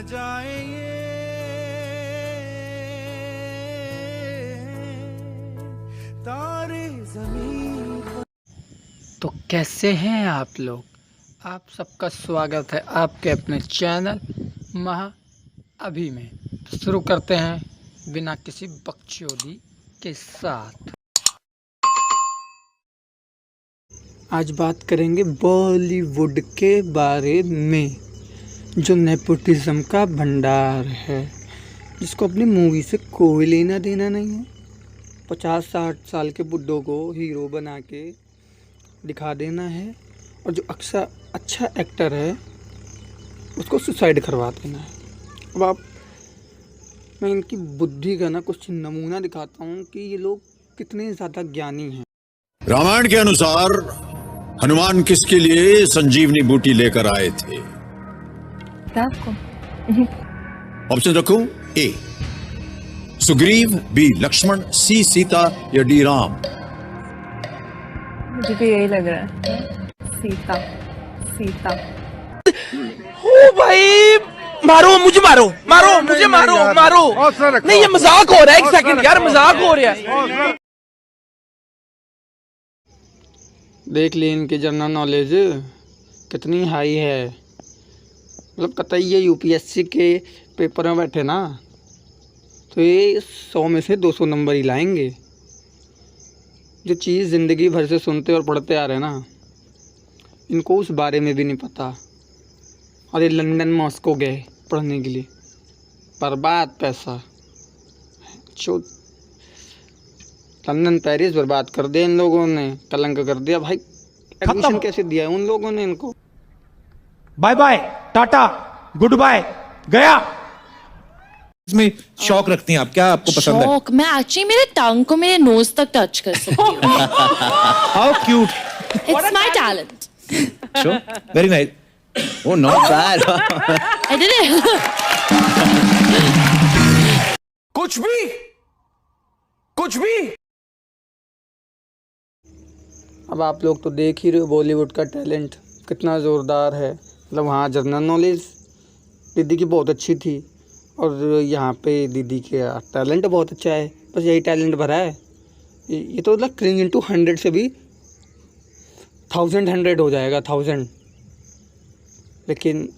जाए ये तारे ज़मीन पर। तो कैसे हैं आप लोग? आप सबका स्वागत है आपके अपने चैनल महा अभी में। तो शुरू करते हैं बिना किसी बकचोदी के साथ। आज बात करेंगे बॉलीवुड के बारे में, जो नेपोटिज्म का भंडार है, जिसको अपनी मूवी से कोई लेना देना नहीं है। 50-60 साल के बुड्ढों को हीरो बना के दिखा देना है, और जो अच्छा एक्टर है उसको सुसाइड करवा देना है। अब मैं इनकी बुद्धि का ना कुछ नमूना दिखाता हूँ कि ये लोग कितने ज़्यादा ज्ञानी हैं। रामायण के अनुसार हनुमान किसके लिए संजीवनी बूटी लेकर आए थे? ऑप्शन रखूं? ए सुग्रीव, बी लक्ष्मण, सी सीता या डी राम? मुझे भी यही लग रहा है, सीता। सीता। ओ भाई, मारो मुझे, मारो मुझे, मारो। नहीं, ये मजाक हो रहा है। एक सेकंड यार, मजाक हो रहा है। देख ली इनकी जनरल नॉलेज कितनी हाई है। मतलब कतई ये यूपीएससी के पेपर में बैठे ना, तो ये 100 में से 200 नंबर ही लाएंगे। जो चीज़ ज़िंदगी भर से सुनते और पढ़ते आ रहे हैं ना, इनको उस बारे में भी नहीं पता। और ये लंदन मॉस्को गए पढ़ने के लिए, बर्बाद पैसा। जो लंदन पेरिस बर्बाद कर दिया इन लोगों ने, कलंक कर दिया भाई। एडमिशन कैसे दिया है उन लोगों ने इनको? Bye bye, tata, goodbye, गया। इसमें शौक रखती हैं आप, क्या आपको पसंद है? शौक, मैं एक्चुअली मेरे टंग को मेरे नोज तक टच कर सकती हूँ। How cute. It's my talent. Show very nice. Oh not bad. I did it. कुछ भी। अब आप लोग तो देख ही रहे हो बॉलीवुड का टैलेंट कितना ज़ोरदार है। मतलब वहाँ जनरल नॉलेज दीदी की बहुत अच्छी थी, और यहाँ पे दीदी का टैलेंट बहुत अच्छा है। बस यही टैलेंट भरा है। ये तो मतलब क्रिंज इंटू 100 से भी 1000 हो जाएगा, 1000। लेकिन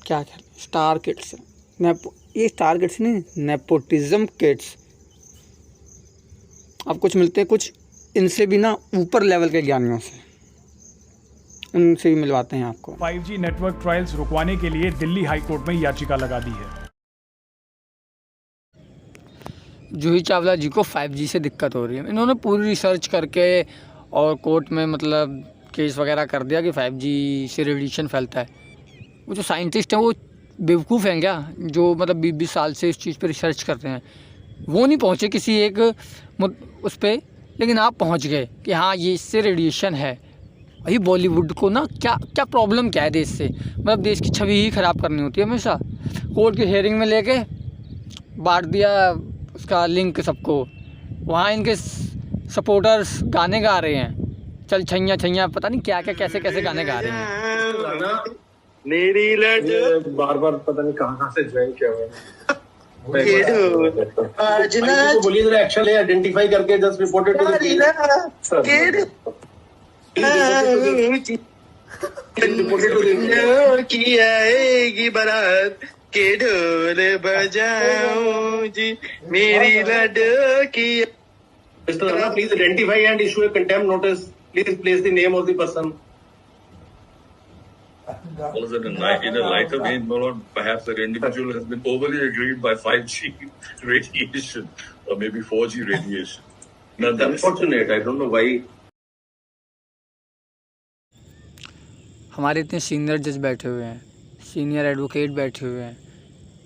क्या स्टार किड्स, ये स्टार किड्स नहीं, नेपोटिज्म किड्स। अब कुछ मिलते हैं कुछ इनसे भी ना ऊपर लेवल के ज्ञानियों से, उनसे भी मिलवाते हैं आपको। 5G नेटवर्क ट्रायल्स रुकवाने के लिए दिल्ली हाई कोर्ट में याचिका लगा दी है। जूही चावला जी को 5G से दिक्कत हो रही है। इन्होंने पूरी रिसर्च करके और कोर्ट में मतलब केस वगैरह कर दिया कि 5G से रेडिएशन फैलता है। वो जो साइंटिस्ट हैं वो बेवकूफ़ हैं क्या, जो मतलब 20-20 साल से इस चीज़ पे रिसर्च करते हैं? वो नहीं पहुँचे किसी एक उस पर, लेकिन आप पहुँच गए कि हाँ ये इससे रेडिएशन है। वही बॉलीवुड को ना क्या प्रॉब्लम क्या है देश से? मतलब देश की छवि ही ख़राब करनी होती है हमेशा। कोर्ट की हियरिंग में लेके बांट दिया उसका लिंक सबको। वहाँ इनके सपोर्टर्स गाने गा रहे हैं, चल छैया छैया, पता नहीं क्या कैसे गाने गा रहे हैं। मेरी लड़ बार पता नहीं कहाँ से ज्वाइन किया हुआ है। बोलिए जरा, एक्शन ले, आइडेंटिफाई करके जस्ट रिपोर्टेड टू की आएगी बारात के ढोल बजाऊं जी, मेरी लड़की। Please identify and issue a contempt notice. Please place the name of the person. Was it in a lighter vein, Malone? Perhaps that individual has been overly aggrieved by 5G radiation or maybe 4G radiation. It's unfortunate. I don't know why. हमारे इतने senior जज बैठे हुए हैं, senior advocate बैठे हुए हैं,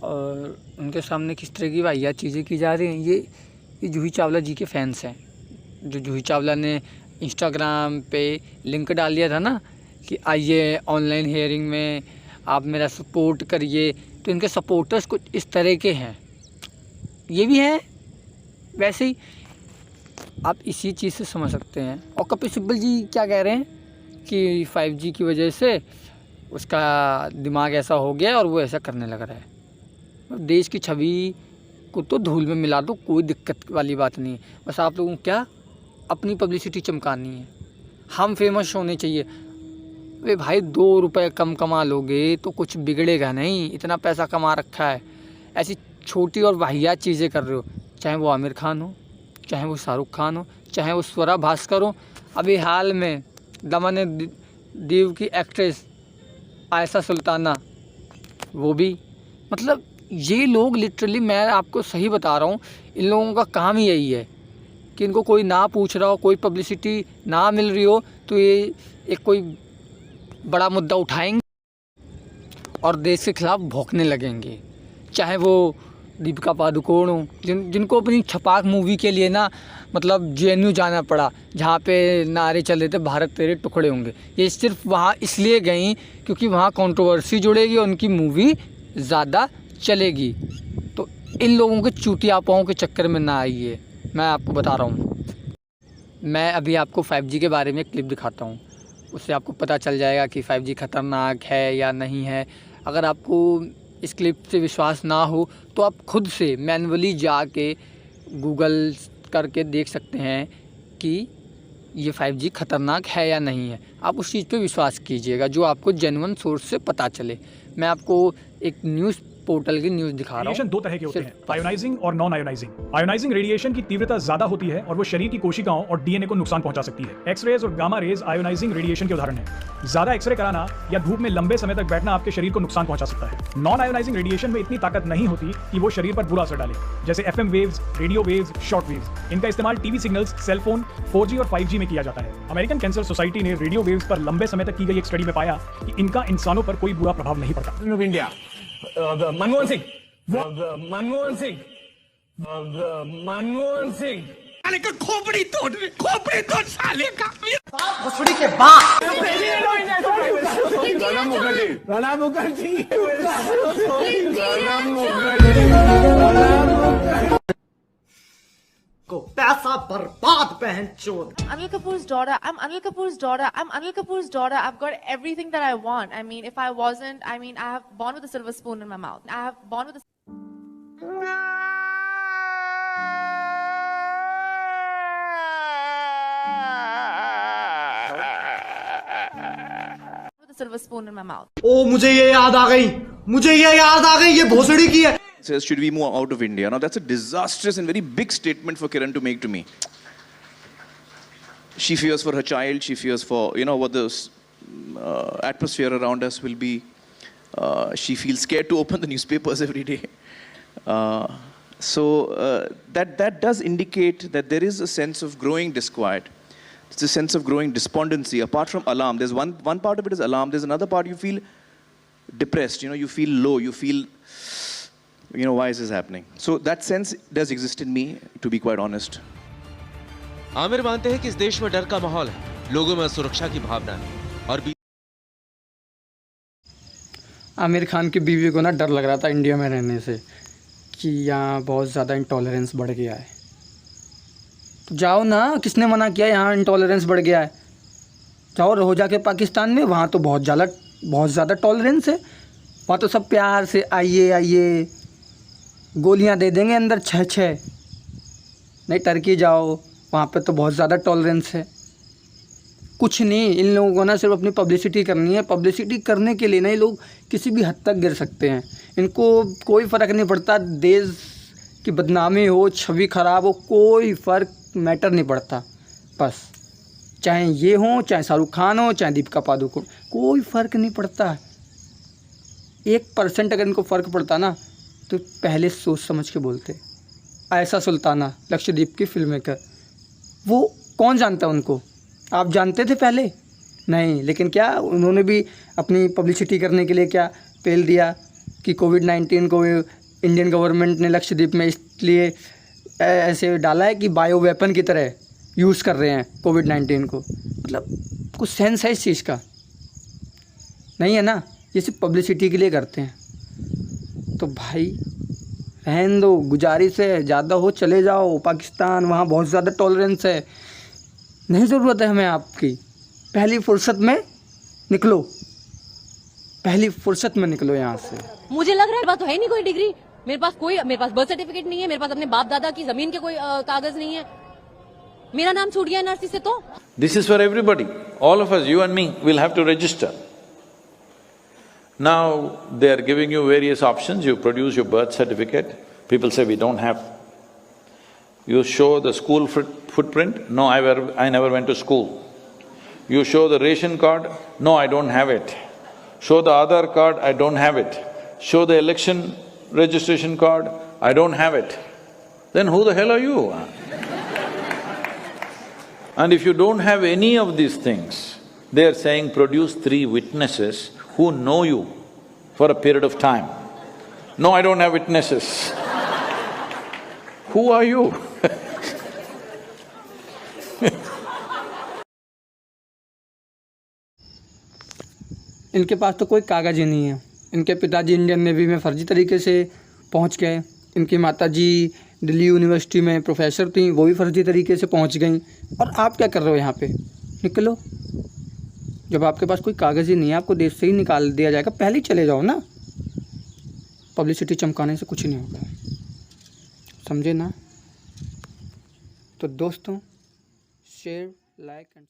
और उनके सामने किस तरह की वाहियात चीज़ें की जा रही हैं। ये जूही चावला जी के फैंस हैं। जो जूही चावला ने इंस्टाग्राम पे लिंक डाल दिया था ना कि आइए ऑनलाइन हियरिंग में आप मेरा सपोर्ट करिए, तो इनके सपोर्टर्स कुछ इस तरह के हैं। ये भी हैं वैसे ही, आप इसी चीज़ से समझ सकते हैं। और कपिल सिब्बल जी क्या कह रहे हैं कि 5G की वजह से उसका दिमाग ऐसा हो गया और वो ऐसा करने लग रहा है। देश की छवि को तो धूल में मिला दो, कोई दिक्कत वाली बात नहीं है। बस आप लोगों को क्या अपनी पब्लिसिटी चमकानी है, हम फेमस होने चाहिए। अरे भाई 2 रुपए कम कमा लोगे तो कुछ बिगड़ेगा नहीं, इतना पैसा कमा रखा है। ऐसी छोटी और वाहियात चीज़ें कर रहे हो, चाहे वो आमिर खान हो, चाहे वो शाहरुख खान हो, चाहे वो स्वरा भास्कर हो। अभी हाल में दमन दीव की एक्ट्रेस आयशा सुल्ताना, वो भी, मतलब ये लोग लिटरली, मैं आपको सही बता रहा हूँ, इन लोगों का काम ही यही है कि इनको कोई ना पूछ रहा हो, कोई पब्लिसिटी ना मिल रही हो तो ये एक कोई बड़ा मुद्दा उठाएंगे और देश के खिलाफ भौंकने लगेंगे। चाहे वो दीपिका पादुकोण हो, जिनको अपनी छपाक मूवी के लिए ना मतलब जेएनयू जाना पड़ा, जहाँ पे नारे चल रहे थे भारत तेरे टुकड़े होंगे। ये सिर्फ वहाँ इसलिए गई क्योंकि वहाँ कंट्रोवर्सी जुड़ेगी और उनकी मूवी ज़्यादा चलेगी। तो इन लोगों के चूतियापाओं के चक्कर में ना आइए, मैं आपको बता रहा हूँ। मैं अभी आपको 5G के बारे में क्लिप दिखाता हूँ, उससे आपको पता चल जाएगा कि 5G ख़तरनाक है या नहीं है। अगर आपको इस क्लिप से विश्वास ना हो तो आप खुद से मैन्युअली जाके गूगल करके देख सकते हैं कि ये 5G ख़तरनाक है या नहीं है। आप उस चीज़ पे विश्वास कीजिएगा जो आपको जेन्युइन सोर्स से पता चले। मैं आपको एक न्यूज़ पोर्टल की न्यूज़ दिखा रहा हूँ। रेडिएशन 2 तरह के होते हैं, आयोनाइजिंग और नॉन आयोनाइजिंग। आयोनाइजिंग रेडिएशन की तीव्रता ज्यादा होती है और वो शरीर की कोशिकाओं और डीएनए को नुकसान पहुंचा सकती है। एक्सरेज और गामा रेज आयोनाइजिंग रेडिएशन के उदाहरण हैं। ज्यादा एक्सरे कराना या धूप में लंबे समय तक बैठना आपके शरीर को नुकसान पहुंचा सकता है। नॉन आयोनाइजिंग रेडिएशन में इतनी ताकत नहीं होती कि वो शरीर पर बुरा असर डाले, जैसे FM waves, radio waves, short waves. इनका इस्तेमाल टीवी सिग्नल्स, सेलफोन, 4G और 5G में किया जाता है। अमेरिकन कैंसर सोसाइटी ने रेडियो वेव्स पर लंबे समय तक की गई एक स्टडी में पाया कि इनका इंसानों पर कोई बुरा प्रभाव नहीं पड़ता। इंडिया मनमोहन सिंह, मनमोहन सिंह, मनमोहन सिंह, साले का खोपड़ी तोड़ साले का खोपड़ी के बाद प्रणब मुखर्जी को पैसा बर्बाद बहन चोद। Anil Kapoor's daughter. I'm Anil Kapoor's daughter. I'm Anil Kapoor's daughter. I've got everything that I want. I mean, if I wasn't, I mean, I have born with a silver spoon in my mouth. I have born with a silver spoon in my mouth. ओ मुझे ये याद आ गई, ये भोसड़ी की है। Says, should we move out of India? Now that's a disastrous and very big statement for Kiran to make to me. She fears for her child. She fears for, what the atmosphere around us will be. She feels scared to open the newspapers every day. So that does indicate that there is a sense of growing disquiet. It's a sense of growing despondency. Apart from alarm, there's one part of it is alarm. There's another part you feel depressed. You feel low. You feel, why is this happening? So that sense does exist in me, to be quite honest. Aamir मानते हैं कि इस देश में डर का माहौल है, लोगों में सुरक्षा की भावना है और आमिर खान की बीवी को ना डर लग रहा था इंडिया में रहने से कि यहाँ बहुत ज़्यादा इंटॉलरेंस बढ़ गया है। तो जाओ ना, किसने मना किया यहाँ इंटॉलरेंस बढ़ गया है? जाओ रहो जाके पाकिस्तान में, वहाँ तो बहुत ज़्यादा टॉलरेंस है। वहाँ तो सब प्यार से आइए गोलियाँ दे देंगे अंदर 6-6। नहीं, टर्की जाओ, वहाँ पे तो बहुत ज़्यादा टॉलरेंस है। कुछ नहीं, इन लोगों को ना सिर्फ अपनी पब्लिसिटी करनी है। पब्लिसिटी करने के लिए ना ये लोग किसी भी हद तक गिर सकते हैं। इनको कोई फ़र्क नहीं पड़ता, देश की बदनामी हो, छवि ख़राब हो, कोई फ़र्क मैटर नहीं पड़ता। बस चाहे ये हो, चाहे शाहरुख खान हो, चाहे दीपिका पादुकोण, कोई फ़र्क नहीं पड़ता। 1% अगर इनको फ़र्क पड़ता ना तो पहले सोच समझ के बोलते। आयशा सुल्ताना, लक्षद्वीप की फिल्म मेकर, वो कौन जानता उनको? आप जानते थे पहले? नहीं, लेकिन क्या उन्होंने भी अपनी पब्लिसिटी करने के लिए क्या पेल दिया कि कोविड-19 को इंडियन गवर्नमेंट ने लक्षद्वीप में इसलिए ऐसे डाला है कि बायो वेपन की तरह यूज़ कर रहे हैं कोविड-19 को। मतलब कुछ सेंस है इस चीज़ का? नहीं है ना, ये सिर्फ पब्लिसिटी के लिए करते हैं। तो भाई रहन दो, गुजारिश है, ज़्यादा हो चले जाओ पाकिस्तान, वहाँ बहुत ज़्यादा टॉलरेंस है। नहीं ज़रूरत है हमें आपकी। पहली फुर्सत में निकलो, पहली फुर्सत में निकलो यहाँ से। मुझे लग रहा है बात तो है नहीं कोई डिग्री, मेरे पास बर्थ सर्टिफिकेट नहीं है, मेरे पास अपने बाप दादा की जमीन के कोई कागज नहीं है, मेरा नाम छूट गया एनआरसी से। तो This is for everybody. All of us, you and me, will have to register. Now, they are giving you various options. You produce your birth certificate. People say, we don't have. You show the school footprint. No, I never went to school. You show the ration card. No, I don't have it. Show the Aadhaar card. I don't have it. Show the election registration card. I don't have it. Then who the hell are you? And if you don't have any of these things, they are saying produce 3 witnesses who know you for a period of time. No, I don't have witnesses. Who are you? इनके पास तो कोई कागज़ ही नहीं है। इनके पिताजी Indian navy में फ़र्जी तरीके से पहुंच गए। इनकी माताजी दिल्ली यूनिवर्सिटी में प्रोफेसर थी, वो भी फ़र्जी तरीके से पहुंच गई। और आप क्या कर रहे हो यहाँ पे? निकलो। जब आपके पास कोई कागज़ ही नहीं है, आपको देश से ही निकाल दिया जाएगा, पहले ही चले जाओ ना। पब्लिसिटी चमकाने से कुछ नहीं होगा, समझे ना? तो दोस्तों, शेयर, लाइक एंड